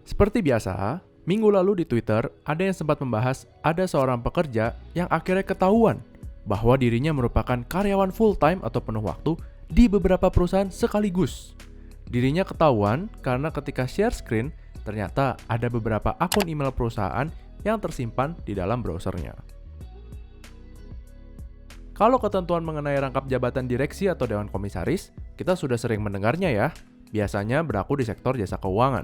Seperti biasa, minggu lalu di Twitter ada yang sempat membahas ada seorang pekerja yang akhirnya ketahuan bahwa dirinya merupakan karyawan full-time atau penuh waktu di beberapa perusahaan sekaligus. Dirinya ketahuan karena ketika share screen, ternyata ada beberapa akun email perusahaan yang tersimpan di dalam browsernya. Kalau ketentuan mengenai rangkap jabatan direksi atau dewan komisaris, kita sudah sering mendengarnya ya, biasanya berlaku di sektor jasa keuangan.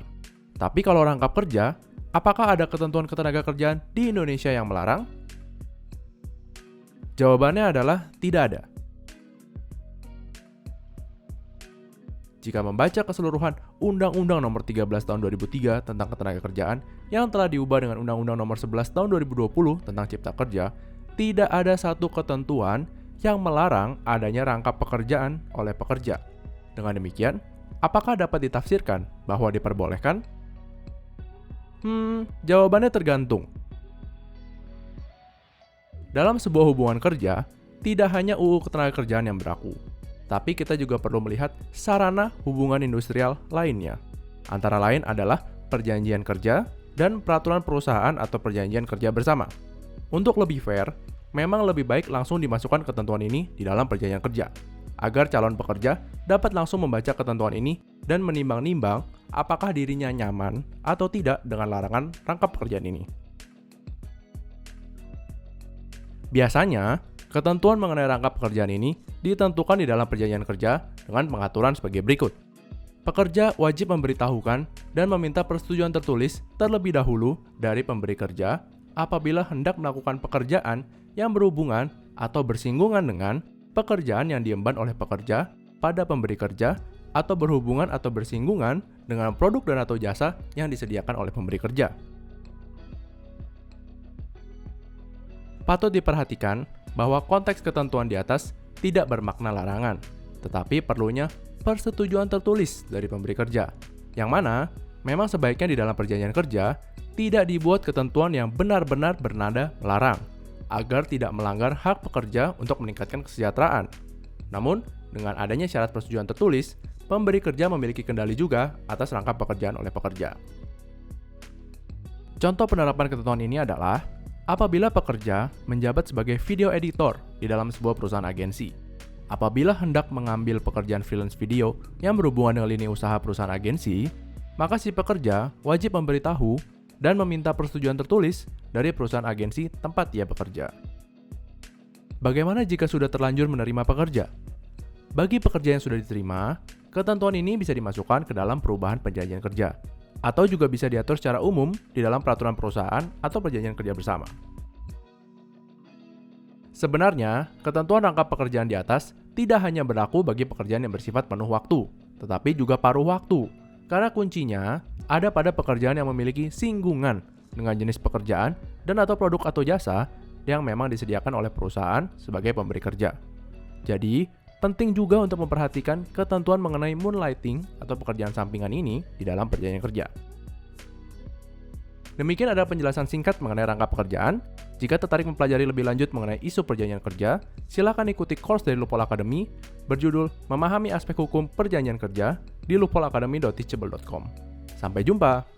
Tapi kalau rangkap kerja, apakah ada ketentuan ketenagakerjaan di Indonesia yang melarang? Jawabannya adalah tidak ada. Jika membaca keseluruhan Undang-Undang Nomor 13 Tahun 2003 tentang Ketenagakerjaan yang telah diubah dengan Undang-Undang Nomor 11 Tahun 2020 tentang Cipta Kerja, tidak ada satu ketentuan yang melarang adanya rangkap pekerjaan oleh pekerja. Dengan demikian, apakah dapat ditafsirkan bahwa diperbolehkan? Jawabannya tergantung. Dalam sebuah hubungan kerja, tidak hanya UU Ketenagakerjaan yang berlaku, tapi kita juga perlu melihat sarana hubungan industrial lainnya. Antara lain adalah perjanjian kerja dan peraturan perusahaan atau perjanjian kerja bersama. Untuk lebih fair, memang lebih baik langsung dimasukkan ketentuan ini di dalam perjanjian kerja, agar calon pekerja dapat langsung membaca ketentuan ini dan menimbang-nimbang apakah dirinya nyaman atau tidak dengan larangan rangkap pekerjaan ini. Biasanya, ketentuan mengenai rangkap pekerjaan ini ditentukan di dalam perjanjian kerja dengan pengaturan sebagai berikut. Pekerja wajib memberitahukan dan meminta persetujuan tertulis terlebih dahulu dari pemberi kerja apabila hendak melakukan pekerjaan yang berhubungan atau bersinggungan dengan pekerjaan yang diemban oleh pekerja pada pemberi kerja atau berhubungan atau bersinggungan dengan produk dan atau jasa yang disediakan oleh pemberi kerja. Patut diperhatikan bahwa konteks ketentuan di atas tidak bermakna larangan, tetapi perlunya persetujuan tertulis dari pemberi kerja, yang mana memang sebaiknya di dalam perjanjian kerja tidak dibuat ketentuan yang benar-benar bernada melarang, agar tidak melanggar hak pekerja untuk meningkatkan kesejahteraan. Namun, dengan adanya syarat persetujuan tertulis, pemberi kerja memiliki kendali juga atas rangkap pekerjaan oleh pekerja. Contoh penerapan ketentuan ini adalah apabila pekerja menjabat sebagai video editor di dalam sebuah perusahaan agensi. Apabila hendak mengambil pekerjaan freelance video yang berhubungan dengan lini usaha perusahaan agensi, maka si pekerja wajib memberitahu dan meminta persetujuan tertulis dari perusahaan agensi tempat ia bekerja. Bagaimana jika sudah terlanjur menerima pekerja? Bagi pekerja yang sudah diterima, ketentuan ini bisa dimasukkan ke dalam perubahan perjanjian kerja, atau juga bisa diatur secara umum di dalam peraturan perusahaan atau perjanjian kerja bersama. Sebenarnya, ketentuan rangkap pekerjaan di atas tidak hanya berlaku bagi pekerjaan yang bersifat penuh waktu, tetapi juga paruh waktu, karena kuncinya ada pada pekerjaan yang memiliki singgungan dengan jenis pekerjaan dan atau produk atau jasa yang memang disediakan oleh perusahaan sebagai pemberi kerja. Jadi, penting juga untuk memperhatikan ketentuan mengenai moonlighting atau pekerjaan sampingan ini di dalam perjanjian kerja. Demikian adalah penjelasan singkat mengenai rangkap pekerjaan. Jika tertarik mempelajari lebih lanjut mengenai isu perjanjian kerja, silakan ikuti course dari Loophole Academy berjudul Memahami Aspek Hukum Perjanjian Kerja di loopholeacademy.teachable.com. Sampai jumpa!